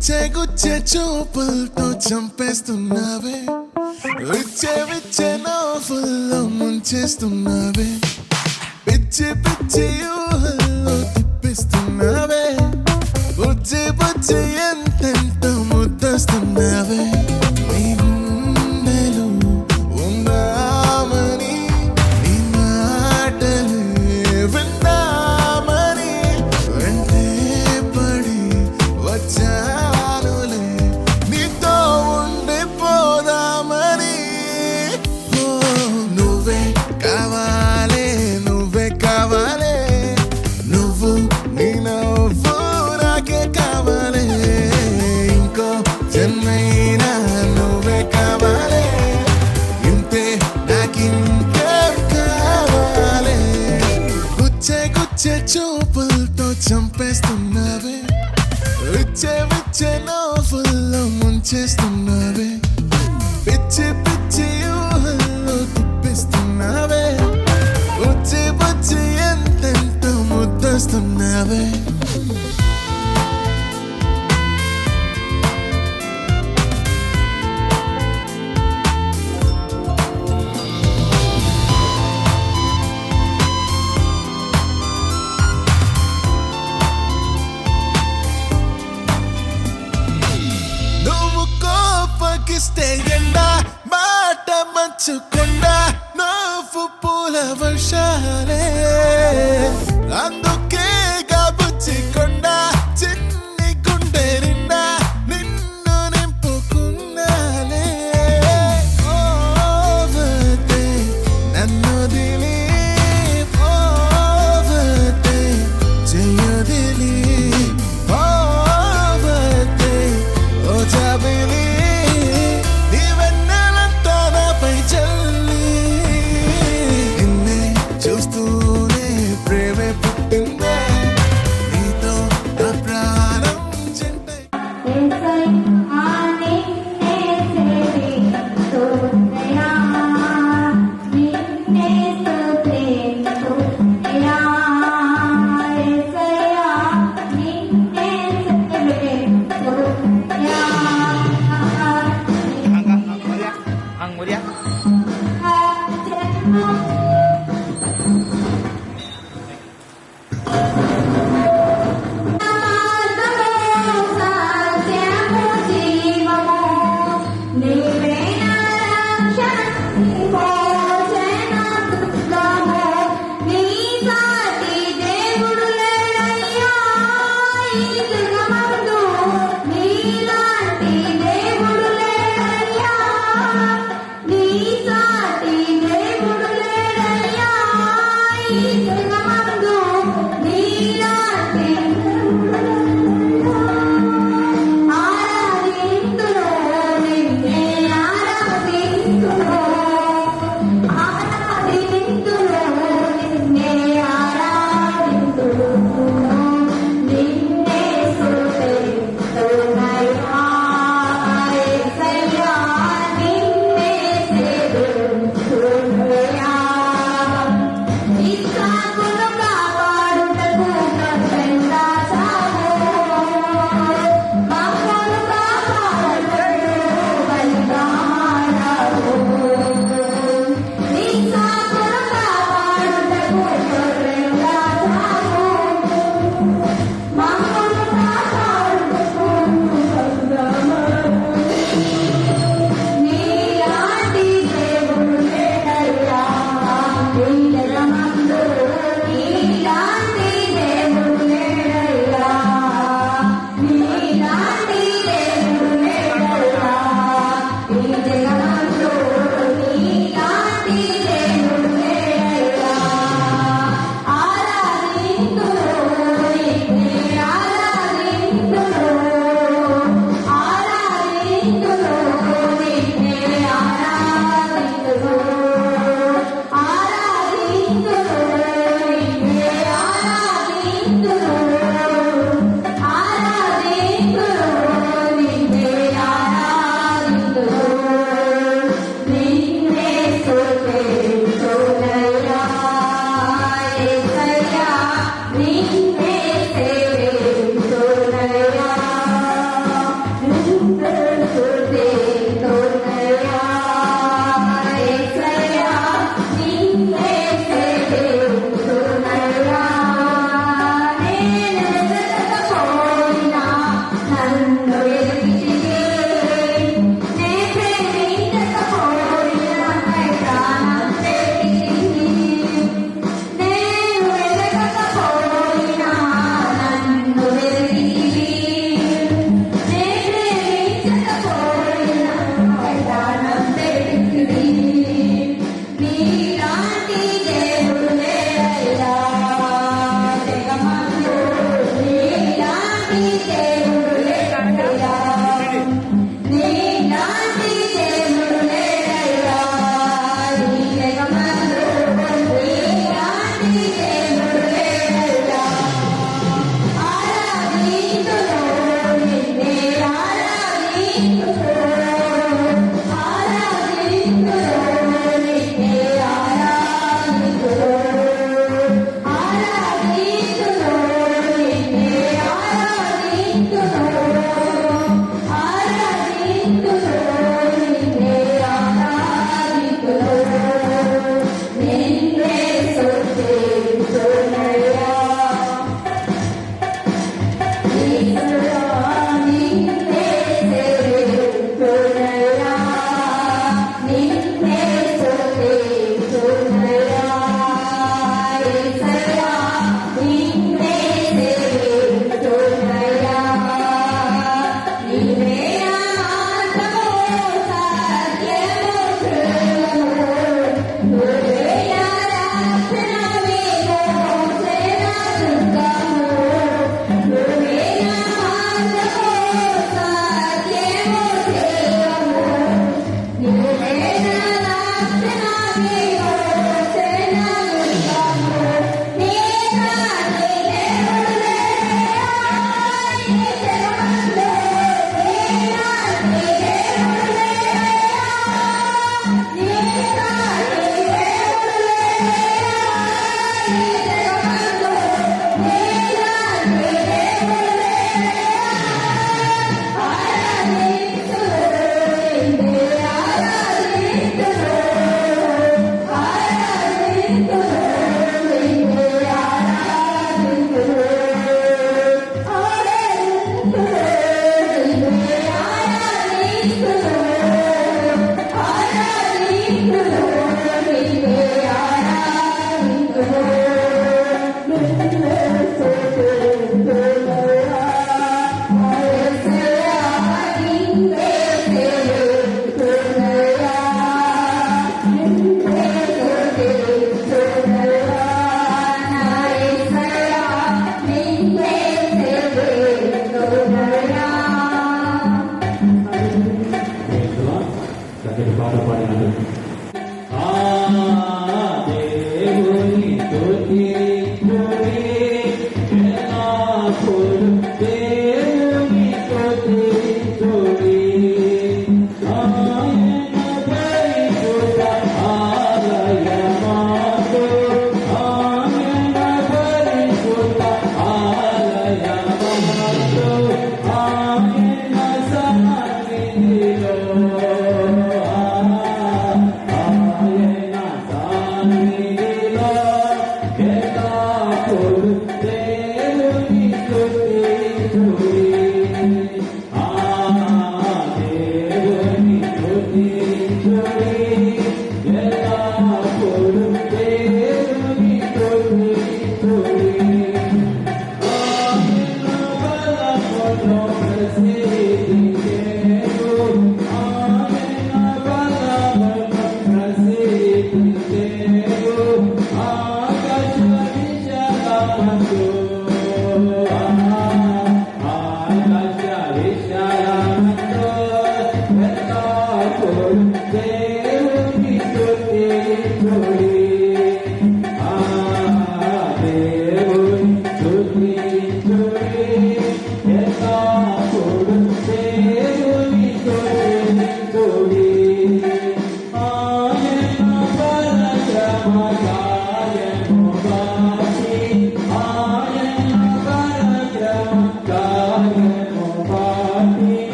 గుచ్చే గుచ్చే చూపులతో చంపేస్తున్నావే, విచ్చే విచ్చే నవ్వుల్లో ముంచేస్తున్నావే, పిచ్చి పిచ్చి ఊహల్లో తిప్పిస్తున్నావే, బుజ్జి బుజ్జి ఎంతెంతో ముద్దస్తున్నావే. నీ గుండెలో ఉందామని, నీ మాటలే విందామని వెంటే పడి వచ్చానులే, నీతో ఉండిపోదామని. నువ్వే కావాలే, నువ్వే కావాలే, నువ్వు నీ నవ్వు నాకే కావాలే, ఇంకో జన్మైనా నువ్వే కావాలే, ఇంతే నాకింకేం కావాలే. గుచ్చే గుచ్చే చూపులతో చంపేస్తున్నావే, విచ్చే విచ్చే నవ్వుల్లో ముంచేస్తున్నావే, పిచ్చి పిచ్చి ఊహల్లో తిప్పిస్తున్నావే, బుజ్జి బుజ్జి ఎంతెంతో ముద్దస్తున్నావే. నువ్వు కోపగిస్తే ఎండా, మాట మంచుకుండా నువ్వు పూల వర్షాలే, అందుకే కాబుచ్చికొండా చిన్ని గుండె నిండా నిన్ను నింపుకున్నాలే. పోవతే నన్ను దిలి, పోవతే చెయ్యదిలి, పోవతే ఓ జాబిలి, నీవెన్నెలంతా నాపై చల్లి, నిన్నే చూస్తూనే ప్రేమే పుట్టిందే, నీతో నా ప్రాణం చెంటే. Ang mulia. Chicago.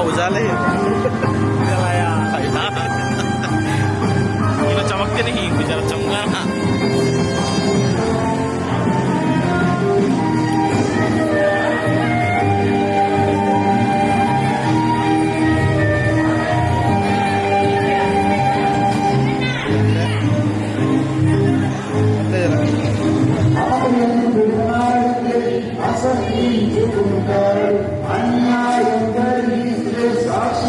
उजाला है ये चमकते नहीं बेचारा चमका ना అసహించుకుంటారు అన్యాయం కలిగిస్తే సాక్షి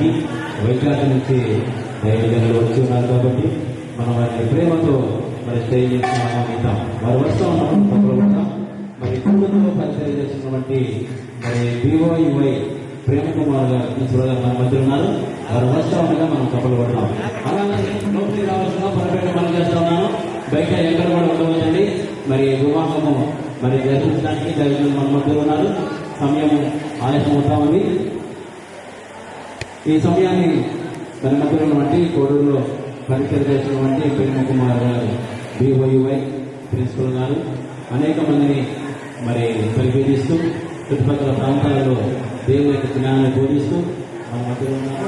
చేయడానికి వైజాగ్ నుంచి దైవజనులు వచ్చి ఉన్నారు కాబట్టి మనం వారిని ప్రేమతో మరి స్టేజ్ చేసి ఆహ్వానిద్దాం. వారు వస్తూ ఉన్నాం తప్పకుండా. మరి కుటుంబంలో పరిచయం చేస్తున్నటువంటి మరి BOUY ప్రేమ కుమార్ గారు తీసుకురాగా మన మధ్య ఉన్నారు. వారు వస్తూ ఉండగా మనం కప్పలు పడతాం. అలాగే లోపలికి రావాల్సిన పొరపాటు మనం చేస్తా ఉన్నాను. బయట ఎక్కడ కూడా ఉండవచ్చండి. మరి వివాహము మరి జరిపించడానికి దైవజనులు మన మధ్య ఉన్నారు. సమయం ఆలస్యం అవుతా ఉంది. ఈ సమయాన్ని మన మధ్య ఉన్నటువంటి కోడూరులో పరిచయం చేసినటువంటి ప్రేమ కుమార్ గారు BOUY ప్రిన్సిపల్ గారు అనేక మందిని మరి పరిశీలిస్తూ చుట్టుపక్కల ప్రాంతాలలో దేవుని యొక్క జ్ఞానాన్ని బోధిస్తూ మన మధ్య ఉన్నారు.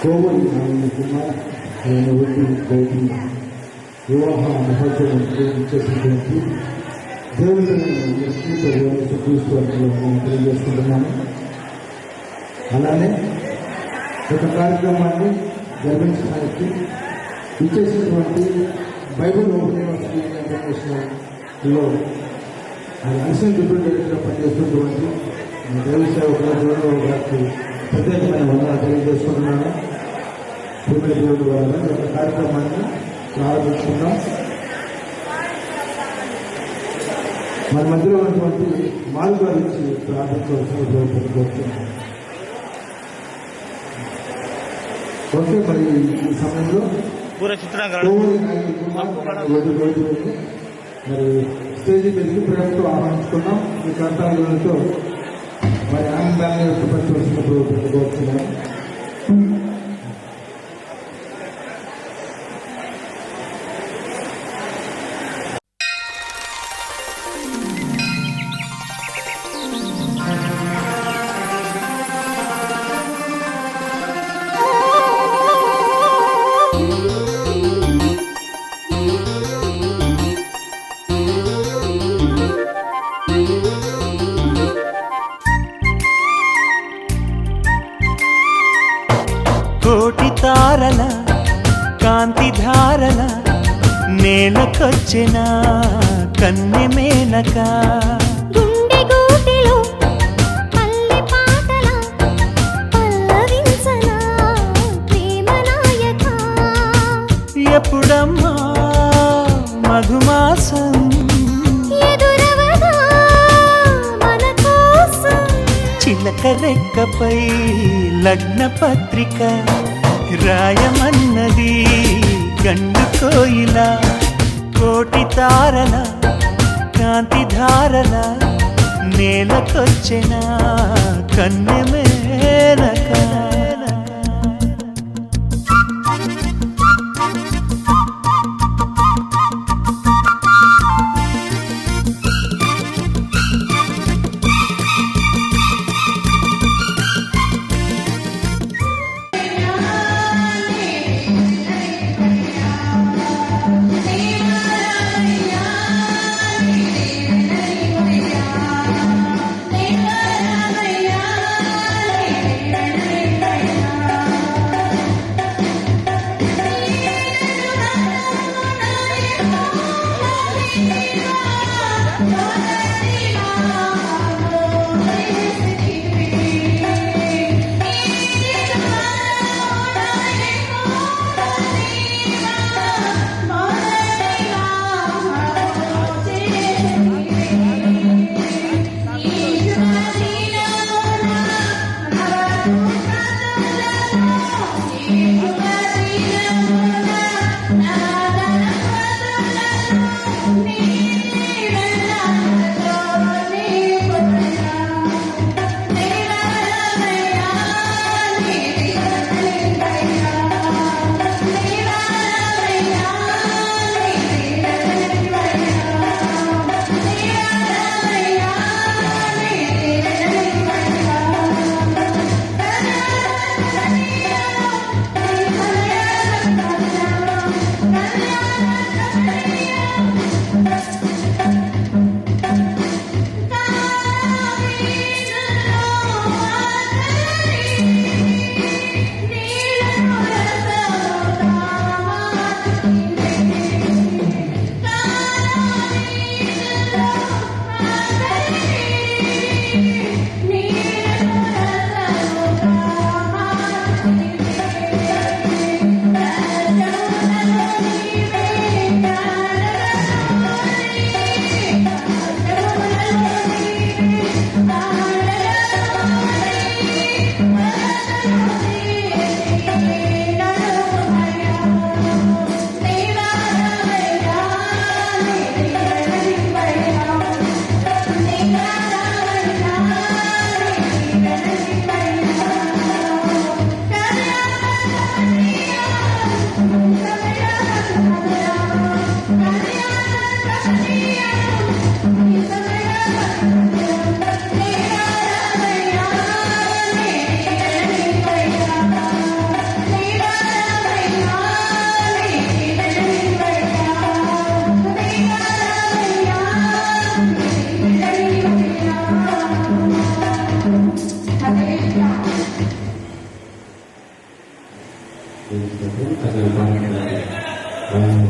కోవూరి నారాయణ కుమార్ ఆయన వచ్చి బయటి వివాహ మహోత్సవం చేసినటువంటి దేవుని తెలియజేసుకుంటున్నాను. అలానే ఒక కార్యక్రమాన్ని జరిపించడానికి ఇచ్చేసినటువంటి బైబుల్ ఓపెన్ యూనివర్సిటీ ఇంటర్నేషనల్లో అసిస్టెంట్ డిప్యూటీ డైరెక్టర్గా పనిచేస్తున్నటువంటి దైవ సేవకుల గారికి ప్రత్యేకమైన వందనాలు తెలియజేసుకుంటున్నాను. భూమి దేవుడు వల్ల ఒక కార్యక్రమాన్ని ప్రారంభించుకున్నాం. మన మధ్యలో ఉన్నటువంటి మార్గ గురించి ప్రార్థించవలసిన కోరుతున్నాం. ఓకే, మరి ఈ సమయంలో పూర చిత్రంగా మరి స్టేజ్ మీదకి ప్రేమతో ఆహ్వానించుకున్నాం. ఈ కర్తాలతో మరి ఆనందాన్ని వ్యక్తపరచవలసిన కోరుతున్నాం. కోటి తారల కాంతి ధారల నేలకొచ్చిన కన్నె మేనక గుండె గూటిలో పల్లె పాటల పల్లవించనా ప్రేమ నాయక. ఎప్పుడమ్మా మధుమాసం ఎదురవదా మన కోసం చిలక రెక్కపై లగ్న పత్రిక రాయమన్నది గండు కోయిల. కోటి తారల కాంతి ధారల నేలకొచ్చిన కన్నె మేనక.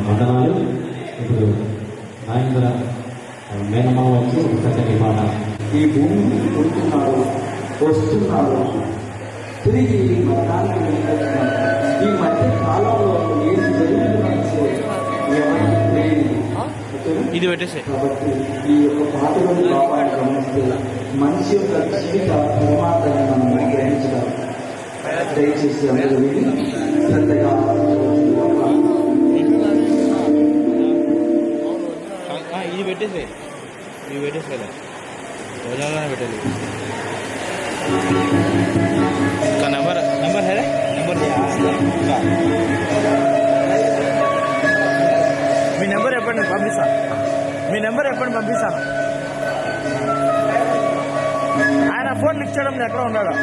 వందనాలు. ఇప్పుడు నాయంద్ర మేనమావ వచ్చి ఒక చక్కటి మాట. ఈ భూమిని పుడుతున్నారు, వస్తున్నారు, తిరిగి మరణానికి వెళ్తున్నారు. ఈ మధ్య కాలంలో ఏది జరుగుతుందంటే ఎవరికి తెలియదు. ఇది పెట్టేసే. కాబట్టి ఈ యొక్క పాటలను భావాన్ని గమనిస్తే మనిషి యొక్క జీవిత పరమాత్మని మనం గ్రహించగలం. దయచేసి అందరూ విని శ్రద్ధగా ఇది పెట్టేసే. ఇది పెట్టేసేదా రోజానే పెట్టేది. का नंबर है नंबर మీ నెంబర్ ఎప్పటి పంపిస్తాను. మీ నెంబర్ ఎప్పటి పంపిస్తాను. ఆయన ఫోన్ లిఫ్ట్ చేయడం ఎక్కడ ఉన్నాడు.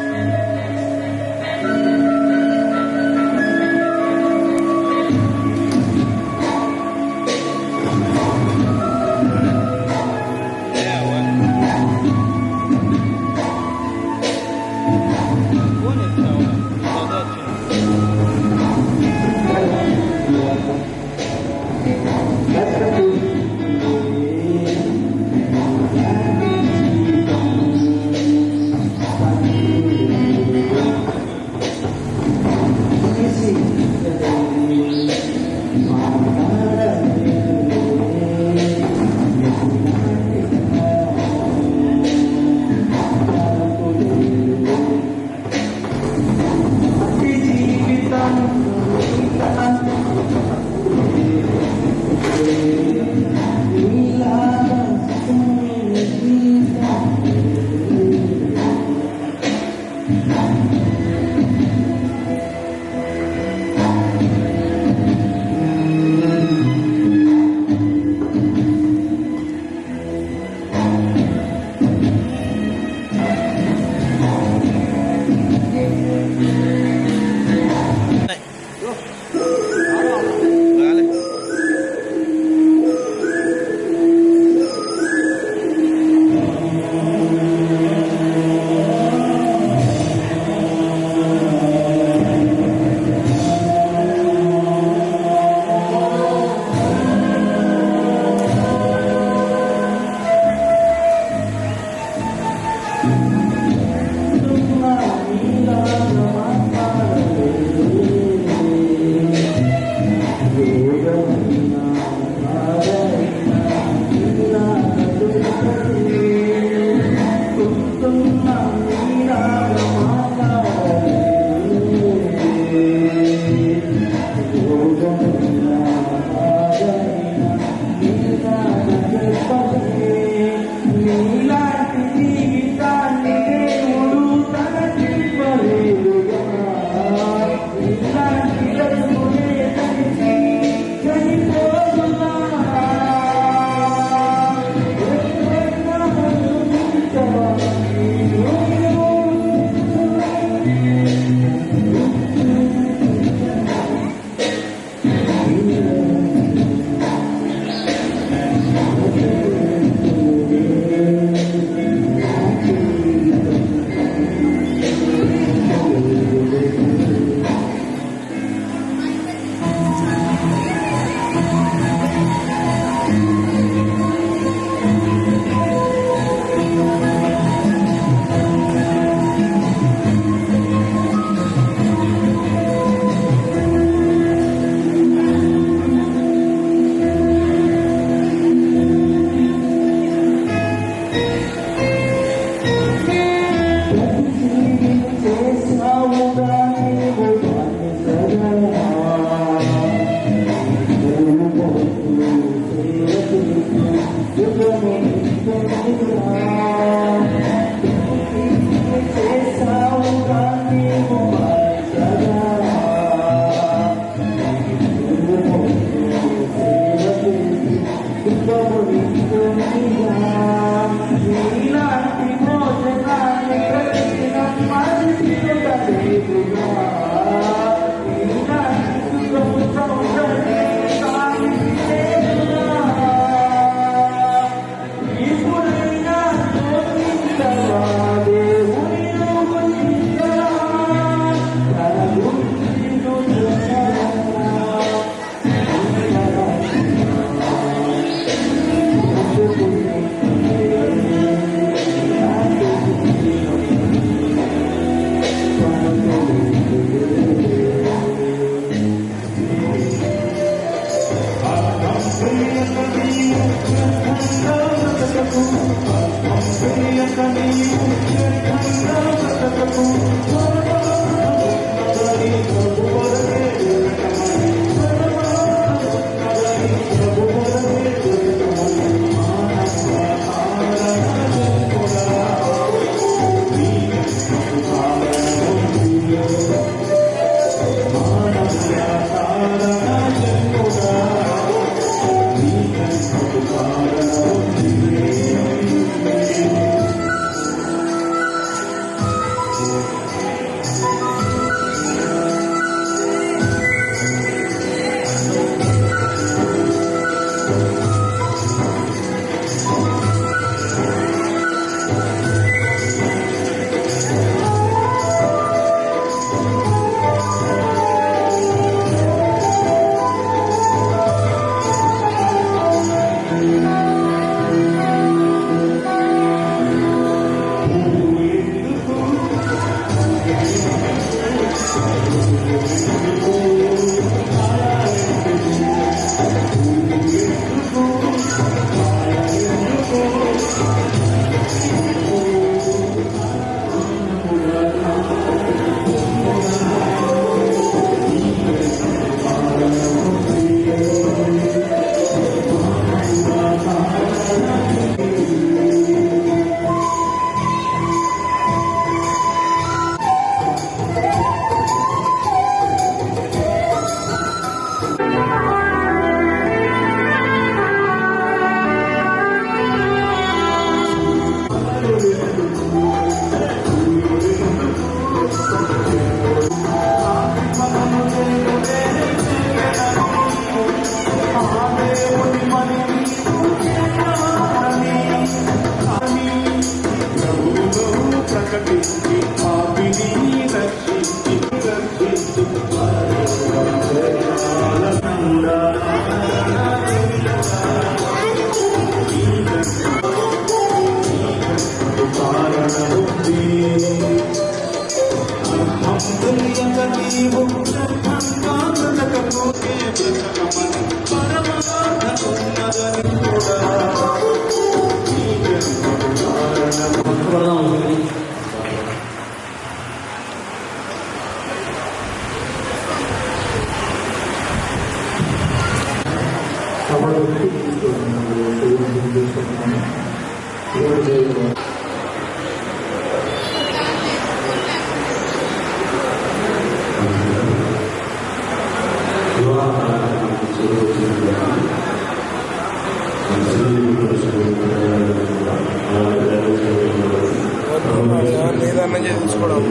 ఏదన్నా చేసుకోవడం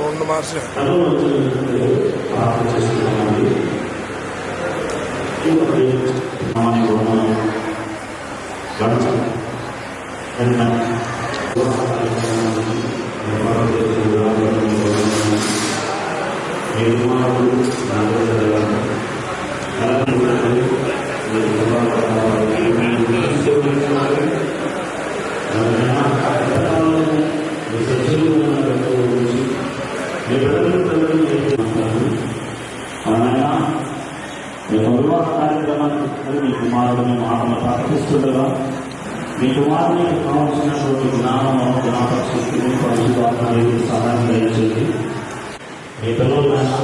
2 మార్క్స్ కార్యక్రమాన్ని మీ కుమారుడిని మాటలు ప్రకటిస్తుండగా మీ కుమారునికి కావాల్సినటువంటి జ్ఞానము జ్ఞాపకశక్తిని పరిశుభాత్మని సహాయం దయచేసి మీ పిల్లలైనా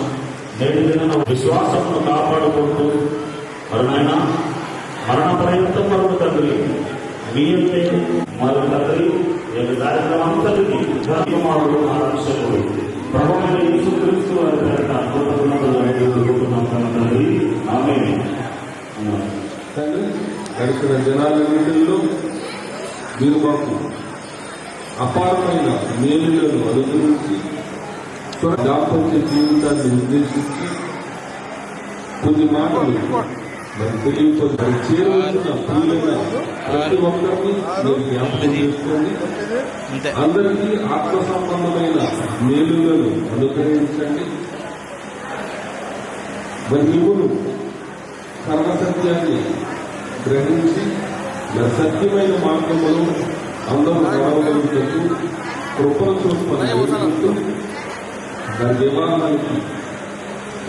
నేటి దిన విశ్వాసమును కాపాడుకుంటూ మరునైనా మరణ పర్యంతం మరొక తండ్రి మీ అంటే మరొక తండ్రి ఈ కార్యక్రమంతటికి కుమారుడు ఆరక్షకుడు ప్రభువైన యేసుక్రీస్తు వారి పేరిట అద్భుతములను తండ్రి ఆమేన్. తండ్రి గడిచిన దినాలన్నింటిలో మీరు మాకు అపారమైన మేలులను అనుగ్రహించి దాంపత్య జీవితాన్ని ఉద్దేశించి కొన్ని మాటలు మరి తెలియకపోతే చేరవలసిన ప్రియులైన ప్రతి ఒక్కరిని మీరు జ్ఞాపకం చేసుకోండి. అందరికీ ఆత్మ సంబంధమైన మేలులను అనుగ్రహించండి. మరి నువ్వును కర్మ సత్యాన్ని గ్రహించి సత్యమైన మార్గంలో అందరూ నడవగలుగుతూ కృపను చూస్తూ దాని వివాహానికి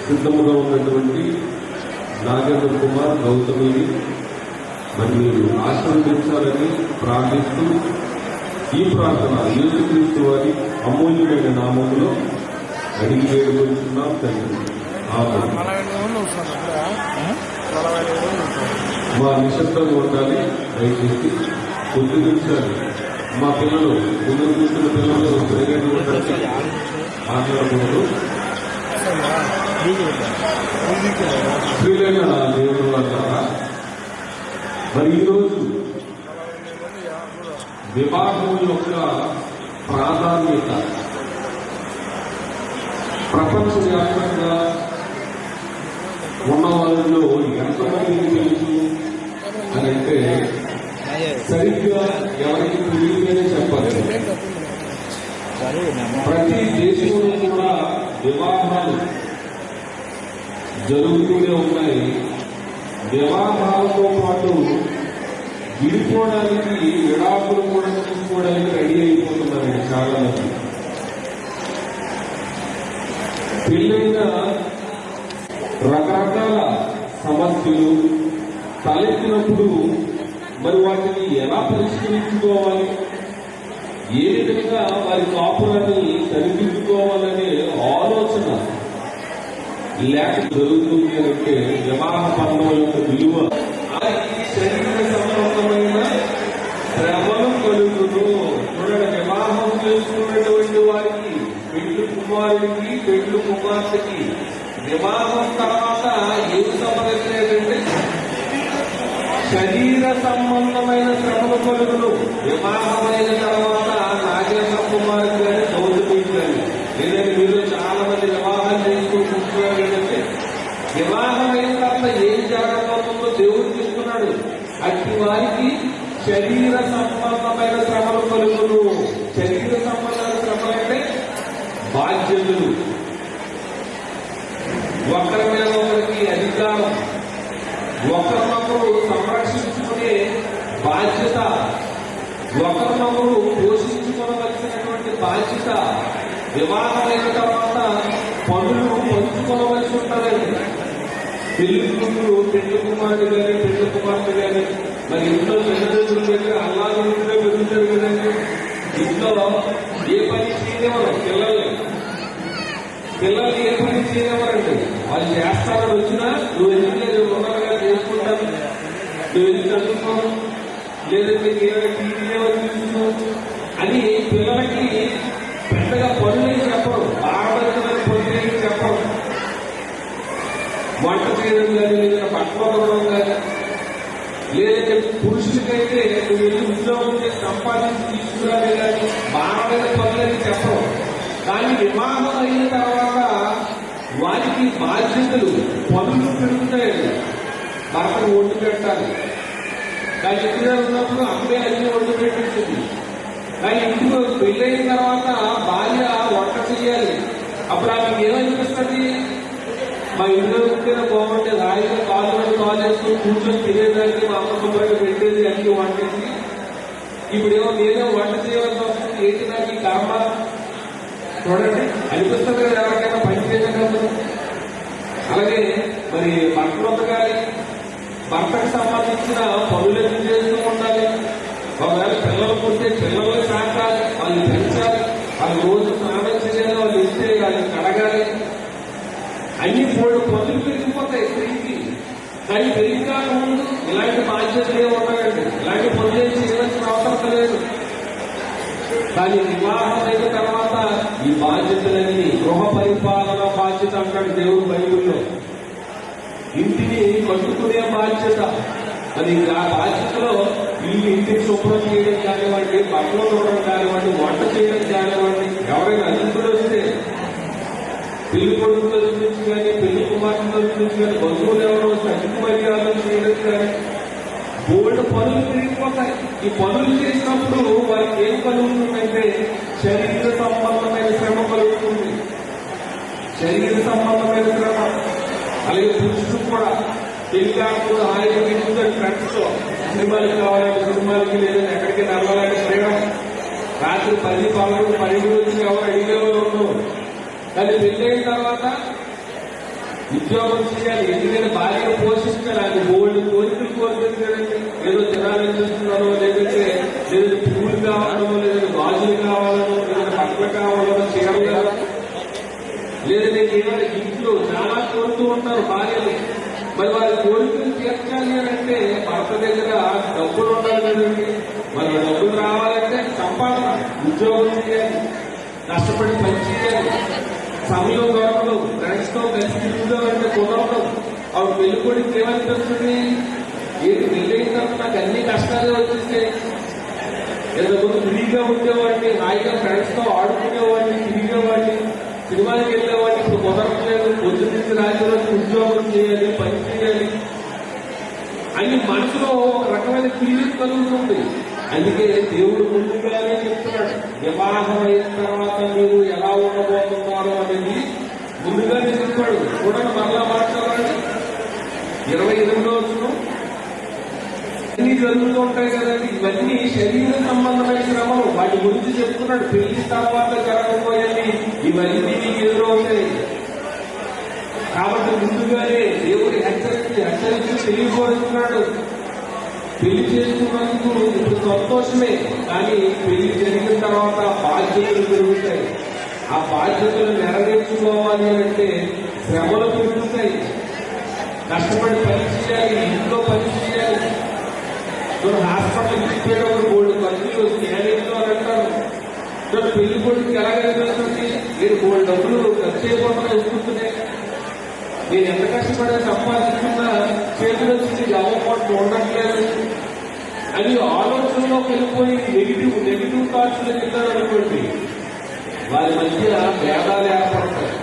సిద్ధముగా ఉన్నటువంటి నాగేంద్ర కుమార్ గౌతమిని మరి మీరు ఆశీర్వదించాలని ప్రార్థిస్తూ ఈ ప్రార్థన యేసుక్రీస్తు వారి అమూల్యమైన నామములో అడిగి వేడుకుంటున్నాం తండ్రి. ఆమేన్. 40 మంది వస్తారు అక్కడ 40 మంది ఉంటారు. మా నిశ్శబ్దంగా ఉండాలి, దయచేసి కొద్ది నిమిషాలు. మా పిల్లలు ముందు కూర్చున్న పిల్లలు ప్రెగ్నెంట్ ఉండడానికి మాట్లాడకూడదు. స్త్రీలైన దేవుడు వల్ల మరి ఈరోజు వివాహం యొక్క ప్రాధాన్యత ప్రపంచవ్యాప్తంగా ఉన్న వాళ్ళలో ఎంతమందికి తెలుసు అని అంటే సరిగ్గా ఎవరికి తెలియదని చెప్పాలి. ప్రతి దేశంలో కూడా వివాహాలు జరుగుతూనే ఉన్నాయి. వివాహాలతో పాటు విడిపోవడానికి విడాకులు కూడా తీసుకోవడానికి రెడీ అయిపోతున్నారండి చాలా మంది. పెళ్ళైన రకరకాల సమస్యలు తలెత్తినప్పుడు మరి వాటిని ఎలా పరిష్కరించుకోవాలి, ఏ విధంగా వారి కాపురాన్ని సరిదిద్దుకోవాలనే ఆలోచన లేక జరుగుతుంది అంటే వివాహ బంధం యొక్క విలువ శరీర సంబంధమైన శ్రమలు కలుగును. చూడండి, వివాహం చేసుకున్నటువంటి వారికి, పెళ్లి కుమారుడికి పెళ్లి కుమార్తెకి వివాహం తర్వాత ఏమి సంబంధించినటువంటి శరీర సంబంధమైన శ్రమలు కలుగును. వివాహమైన తర్వాత నాగేశ్వర కుమారుడు గారి గౌరవించారు కానీ, లేదంటే మీరు చాలా మంది వివాహాలు చేసుకుంటున్నారు ఏంటంటే వివాహమైన తర్వాత ఏం జరగబోతుందో దేవుడు చెప్తున్నాడు. అట్టి వారికి శరీర సంబంధమైన శ్రమలు కలుగును. శరీర సంబంధమైన శ్రమలు అంటే బాధ్యతలు, ఒకరి మీద ఒకరికి అధికారం, ఒకరినొకరు సంరక్షించుకునే బాధ్యత, ఒకరినొకరు పోషించుకోవలసినటువంటి బాధ్యత. వివాహమైన తర్వాత పనులు పంచుకోవలసి ఉంటుందండి. పెళ్లి కూతురు పెళ్లి కుమారుడు కానీ పెళ్లి కుమార్తె కానీ మరి ఇంట్లో తల్లిదండ్రుల దగ్గర అల్లాదుగా పెరుగుతారు కదండి. ఇంట్లో ఏ పని చేయనివ్వరు పిల్లల్ని ఏ పని చేయనివ్వరండి. వాళ్ళు చేస్తారని వచ్చినా నువ్వు ఎందుకు ఉన్నగా చేసుకుంటాను, నువ్వు ఎందుకు చదువుకోను, లేదంటే ఏమైనా టీవీలో చూసుకో అని పిల్లలకి పెద్దగా పనులేని చెప్పరు, భారతమైన పనులేని చెప్పరు. వంట చేయడం కానీ, లేదా పట్టుకోవడం కానీ, లేదంటే పురుషులకైతే నువ్వు వెళ్ళి ఉద్యోగం చేసి సంపాదించి తీసుకురాలే కానీ భారమైన పనులని చెప్పరు. కానీ వివాహం అయిన తర్వాత వారికి బాధ్యతలు, పనులు పెరుగుతాయండి. భర్తను ఒడ్డు పెట్టాలి, కానీ ఇంటిలో ఉన్నప్పుడు అమ్మే అన్ని ఒడ్డు పెట్టించింది. కానీ ఇంటిలో పెళ్ళైన తర్వాత భార్య వంట చేయాలి. అప్పుడు ఆమెకి ఏమనిపిస్తుంది, మా ఇంట్లో ఉంటేనే బాగుంటే హాయిగా కాలు వేసుకుని కూర్చొని తినేదానికి మా అమ్మ శుభ్రంగా పెట్టేది అన్ని వంటేసి, ఇప్పుడేమో నేనే వంట చేయవలసి వస్తుంది, ఏంటి నాకు ఈ కర్మ. చూడండి, అనిపిస్తుంది కదా ఎవరికైనా పని చేయగలరు. అలాగే మరి భర్తలు కానీ భర్తకు సంబంధించిన పనులన్నీ చేస్తూ ఉండాలి. ఒకవేళ పిల్లలు పుట్టే పిల్లల్ని సాకాలి, వాళ్ళు పెంచాలి, వాళ్ళు రోజు స్నానం చేయాలి, వాళ్ళు ఇస్తే వాళ్ళు కడగాలి. అన్ని పనులు పెరిగిపోతాయి స్త్రీకి. కానీ పెరిగినా ముందు ఇలాంటి బాధ్యతలు ఉంటాయండి. ఇలాంటి పనులు చేయవలసిన అవసరం లేదు. కానీ వివాహం అయిన తర్వాత ఈ బాధ్యతలన్నీ గృహ పరిపాలన బాధ్యత అంటాడు దేవుడు బైబిల్లో. ఇంటిని కట్టుకునే బాధ్యత. అది ఆ బాధ్యతలో ఈ ఇంటిని శుభ్రం చేయడం కానివ్వండి, బట్టలు తోడడం కానివ్వండి, వంట చేయడం కానివ్వండి, ఎవరైనా అతిథులు వస్తే పెళ్లి కొడుకు తరఫు నుంచి కానీ పెళ్లి కుమార్తె తరఫు నుంచి కానీ బంధువులు ఎవరో సచివ మర్యాదలు చేయడం కానీ బోల్డ్ పనులు పెరిగిపోతాయి. ఈ పనులు చేసినప్పుడు వారికి ఏం కలుగుతుందంటే శరీర సంబంధమైన శ్రమ కలుగుతుంది. శరీర సంబంధమైన శ్రమ. అలాగే పురుషులు కూడా పెళ్లి కాకుండా హాయిగా తిరుగుతాడు ఫ్రెండ్స్ తో, సినిమాలకి కావాలంటే సినిమాలకి, లేదంటే ఎక్కడికి నడవాలంటే తిరగడం. రాత్రి 10, 11, 12 వచ్చి ఎవరు అడిగేవారు ఉండవు. కానీ పెళ్ళైన తర్వాత ఉద్యోగం చేయాలి, ఎందుకంటే భార్యను పోషించాలి. అది బోల్డ్ కోరికలు కోరుకుంటాడండి. భార్యలు. మరి వారి కోరికలు తీర్చాలి అని అంటే భర్త దగ్గర డబ్బులు ఉండాలి కదండి. మరి డబ్బులు రావాలంటే సంపాదన, ఉద్యోగం చేయాలి, కష్టపడి పని చేయాలి. సమయం దొరకదు, ఫ్రెండ్స్ తో కలిసి తిరుగుదామంటే కుదరదు. ఆవిడ పెళ్లి కొడుకు ఏమనిపిస్తుంది, ఏంటి పెళ్లి అయిన తర్వాత నాకు అన్ని కష్టాలే వచ్చేస్తే, ఇంతకుముందు ఫ్రీగా ఉండేవాడిని, హాయిగా ఫ్రెండ్స్ తో ఆడుకునేవాడిని, తిరిగేవాడిని, సినిమాకి వెళ్ళేవాడిని, ఇప్పుడు కుదరట్లేదు. పొద్దున్న నుంచి రాత్రి వరకు ఉద్యోగం చేయాలి, పని చేయాలి అని మనసులో ఒక రకమైన ఫీలింగ్ కలుగుతుంది. అందుకే దేవుడు ముందుగానే చెప్తున్నాడు, వివాహం అయిన తర్వాత మీరు ఎలా ఉండబోతున్నారు అనేది ముందుగానే చెప్పాడు. చూడండి, మరలా మాట్లాడాలి 28వ వచనం. అన్ని జరుగుతూ ఉంటాయి కదండి, ఇవన్నీ శరీర సంబంధమైన శ్రమలు. వాటి గురించి చెప్తున్నాడు. పెళ్లి తర్వాత జరగబోయేది ఇవన్నీ మీకు ఎదురవుతాయి. కాబట్టి ముందుగానే దేవుడు హెచ్చరించి తెలియబోతున్నాడు. పెళ్లి చేసుకున్నందుకు ఇప్పుడు సంతోషమే, కానీ పెళ్లి జరిగిన తర్వాత బాధ్యతలు పెరుగుతాయి. ఆ బాధ్యతలు నెరవేర్చుకోవాలి అంటే శ్రమలు పెరుగుతాయి. కష్టపడి పని చేయాలి, ఇంట్లో పని చేయాలి. హాస్పిటల్ తీసుకెళ్ళేవాడు బోర్డు ఖర్చులు స్కానింగ్లో అని అంటారు. పెళ్లి కొడుకు ఎలాగైపోతుంది, నేను బోర్డు డబ్బులు ఖర్చు చేయకుండా వస్తున్నాయి. నేను ఎంత కష్టపడి సంపాదించుకున్నా చేతిలో వచ్చి అవ్వకుండా ఉండట్లేదు అని ఆలోచనలోకి వెళ్ళిపోయి నెగిటివ్ థాట్స్ వెళ్ళారు అనుకోండి, వారి మధ్య భేదాలు ఏర్పడతాయి.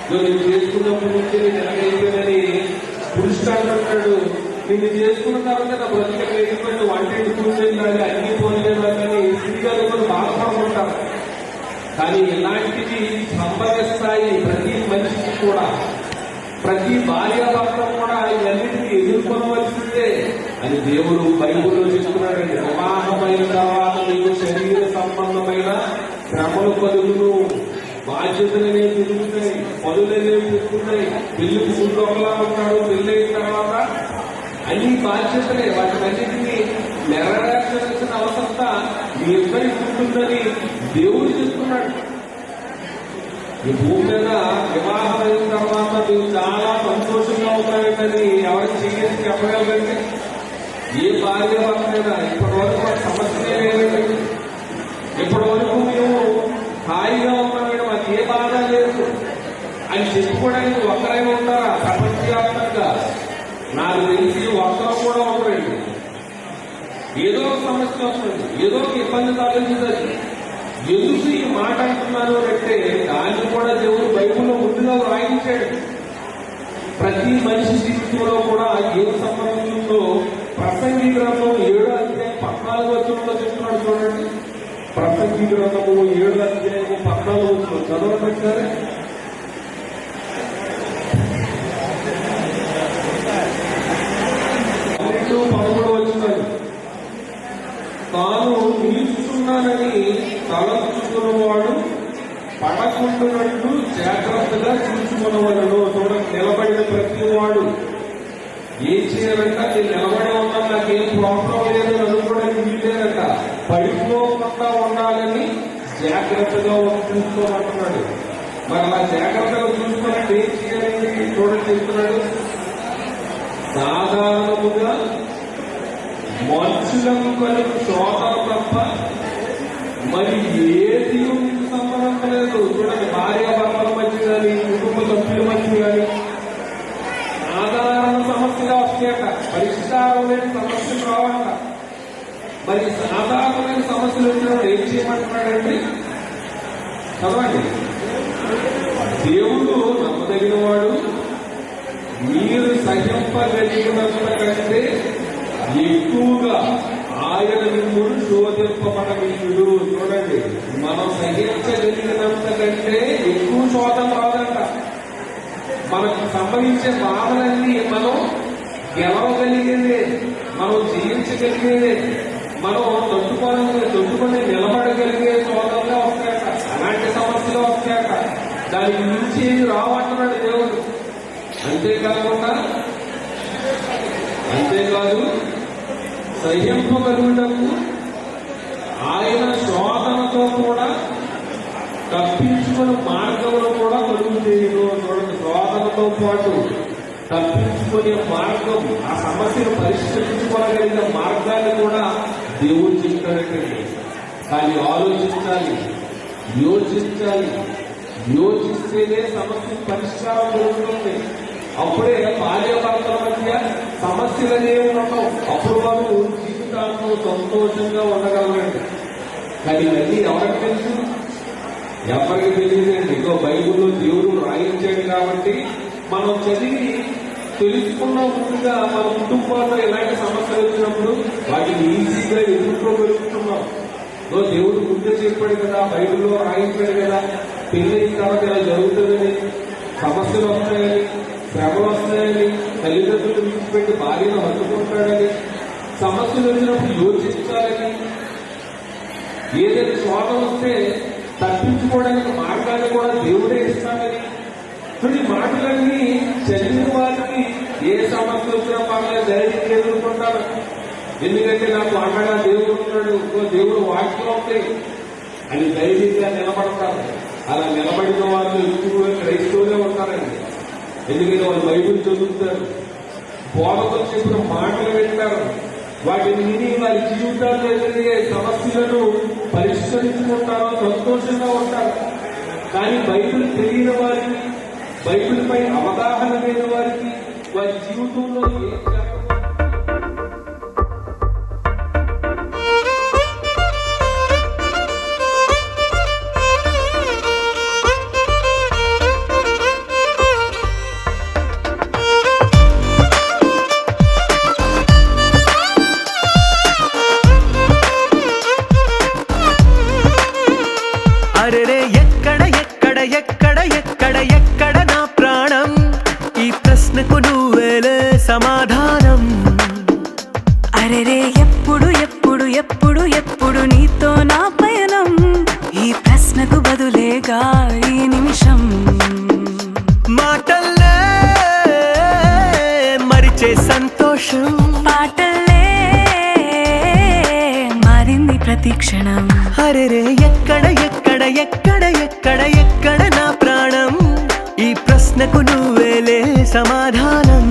నేను చేసుకున్నప్పటి నుంచి నేను ఎలాగైపోయిందని పురుషుడు అంటాడు. నిన్ను చేసుకున్న తర్వాత నా బ్రతికి వెళ్ళిపోయింది, వంటింటి కూర్చొని అన్ని పోలేదు కానీ స్త్రీగారు కూడా బాధపడుకుంటారు. కానీ ఇలాంటివి సంభవిస్తాయి ప్రతి మనిషికి కూడా. ప్రతి భార్యాభర్త కూడా ఇవన్నిటిని ఎదుర్కొనవలసిందే అని దేవుడు బైబుల్లో చెప్తున్నాడండి. వివాహమైన తర్వాత మీకు శరీర సంబంధమైన శ్రమలు కలుగును, బాధ్యతలనే పెరుగుతాయి, పనులనే పెరుగుతున్నాయి. పెళ్లికి ముందు ఒకలా ఉంటాడు, పెళ్లి అయిన తర్వాత అన్ని బాధ్యతలే. వాటినన్నింటినీ నెరవేర్చాల్సిన అవసరత మీ ఇద్దరికి ఉంటుందని దేవుడు చెప్తున్నాడు. ఈ భూమి మీద వివాహం అయిన తర్వాత మీరు చాలా సంతోషంగా ఉన్నారని ఎవరికి చేసి చెప్పగలండి? ఏ భార్య మీద ఇప్పటి వరకు మాకు సమస్యలే లేదండి, ఇప్పటి వరకు మేము హాయిగా ఉన్నామని మాకు ఏ బాధ లేదు అని చెప్పుకోవడానికి ఒక్కరైనా ఉన్నారా? ప్రపంచవ్యాప్తంగా నాకు తెలిసి ఒక్కరు కూడా ఉండరండి. ఏదో ఒక సమస్య వస్తుంది, ఏదో ఒక ఇబ్బంది తలెత్తుతుంది. ఎందుకు ఈ మాట అంటున్నాను అంటే దాన్ని కూడా దేవుడు బైబిల్లో ముందుగా వ్రాయించాడు. ప్రతి మనిషి జీవితంలో కూడా ఏం సంబంధించిందో ప్రసంగి గ్రంథం 7వ అధ్యాయం 14వ వచనంలో చెప్తున్నాడు. చూడండి, ప్రసంగి గ్రంథము 7వ అధ్యాయం 14వ వచనం చదవబెట్టారు. తాను నిలుచున్నానని తలంచుకున్నవాడు పడకుండానట్టు జాగ్రత్తగా చూసుకున్నవాడు. చూడండి, నిలబడిన ప్రతి వాడు ఏం చేయాలంట, నేను నిలబడి ఉన్నా నాకేం ప్రాబ్లం లేదని అనుకోవడానికి వీలేదంట. పడిపోకుండా ఉండాలని జాగ్రత్తగా చూసుకోమంటున్నాడు. మరి అలా జాగ్రత్తగా చూసుకున్నట్టు ఏం చేయాలని చూడండి చెప్తున్నాడు. సాధారణముగా మనుషులకు కలిగి శోధన తప్ప మరి ఏది మీకు సంబంధం లేదు. చూడండి, భార్యాభర్తల మధ్య కానీ కుటుంబ సభ్యుల మధ్య కానీ సాధారణ సమస్యగా వస్తాయట, పరిష్కారం లేని సమస్యలు రావట. మరి సాధారణమైన సమస్యలు వచ్చినప్పుడు ఏం చేయమంటున్నాడండి? చదవండి, దేవుడు నమ్మదగిన వాడు, మీరు సహింపగలిగినంత కంటే ఎక్కువగా ఆయన మిమ్మల్ని శోధింపబడవీయుడు. చూడండి, మనం సహించగలిగినంత కంటే ఎక్కువ శోధన రాదంట. మనకు సంభవించే బాధలన్నీ మనం గెలవగలిగేదే, మనం జయించగలిగేదే, మనం తొట్టుకొని నిలబడగలిగే శోధనలే వస్తాయట, అలాంటి సమస్యలు వస్తాయట. దానికి మించి ఏమి రావంటున్నాడు దేవుడు. అంతేకాదు సహింపగలుగుటకు ఆయన శోధనతో కూడా తప్పించుకున్న మార్గంలో కూడా కలుగు చేయను. చూడండి, శోధనతో పాటు తప్పించుకునే మార్గం, ఆ సమస్యను పరిష్కరించుకోగలిగిన మార్గాన్ని కూడా దేవుడు చెప్తాడండి. కానీ ఆలోచించాలి, యోచించాలి. యోచిస్తేనే సమస్య పరిష్కారం జరుగుతుంది. అప్పుడే భార్యాభర్తల మధ్య సమస్యలనే ఉండవు. అప్పుడు వారు జీవితాంతో సంతోషంగా ఉండగలరండి. కానీ ఇవన్నీ ఎవరికి తెలుసు? ఎవరికి తెలియదండి. ఇదో బైబిల్లో దేవుడు రాయించాడు కాబట్టి మనం చదివి తెలుసుకున్న ముందుగా మన కుటుంబాల్లో ఎలాంటి సమస్యలు వచ్చినప్పుడు వాటిని ఈజీగా ఎదుర్కోగలుగుతున్నాం. దేవుడు ముందే చెప్పాడు కదా, బైబిల్లో రాయించాడు కదా, పెళ్ళైన తర్వాత ఇలా జరుగుతుందని, సమస్యలు వస్తాయని, శ్రమలు వస్తాయని, తల్లిదండ్రులు విడిచిపెట్టి భార్యను హత్తుకుంటాడని, సమస్యలు వచ్చినప్పుడు యోచించాలని, ఏదైనా శోధ వస్తే తప్పించుకోవడానికి మార్గాన్ని కూడా దేవుడే ఇస్తానని. కొన్ని మాటలన్నీ చదివిన వారికి ఏ సమస్య వచ్చినా పర్లేదు ధైర్యం ఎదుర్కొంటారు. ఎందుకంటే నాకు అండగా దేవుడు ఉన్నాడు, దేవుడు వాక్యం ఉంది అని ధైర్యంగా నిలబడతారు. అలా నిలబడిన వాళ్ళు ఎక్కువగా క్రైస్తవులే ఉంటారండి. ఎందుకంటే వాళ్ళు బైబిల్ చదువుతారు, బోధకులు చెప్పిన మాటలు వింటారు. వాటిని విని వారి జీవితాల్లో ఎదురయ్యే సమస్యలను పరిష్కరించుకుంటారో సంతోషంగా ఉంటారు. కానీ బైబిల్ తెలియని వారికి, బైబిల్ పై అవగాహన లేని వారికి వారి జీవితంలో ఏం జరగదు. అరెరే ఎక్కడ ఎక్కడ ఎక్కడ ఎక్కడ ఎక్కడ నా ప్రాణం, ఈ ప్రశ్నకు నువ్వేలే సమాధానం. అరెరే ఎప్పుడు ఎప్పుడు ఎప్పుడు ఎప్పుడు నీతో నా పయనం, ఈ ప్రశ్నకు బదులేగా ఈ నిమిషం. మాటల్లే మరిచే సంతోషం, పాటలే మారింది ప్రతి క్షణం. అరెరే ఎక్కడ ఎక్కడ ఎక్కడ ఎక్కడ ఎక్కడ నా ప్రాణం, ఈ ప్రశ్నకు నువ్వేలే సమాధానం.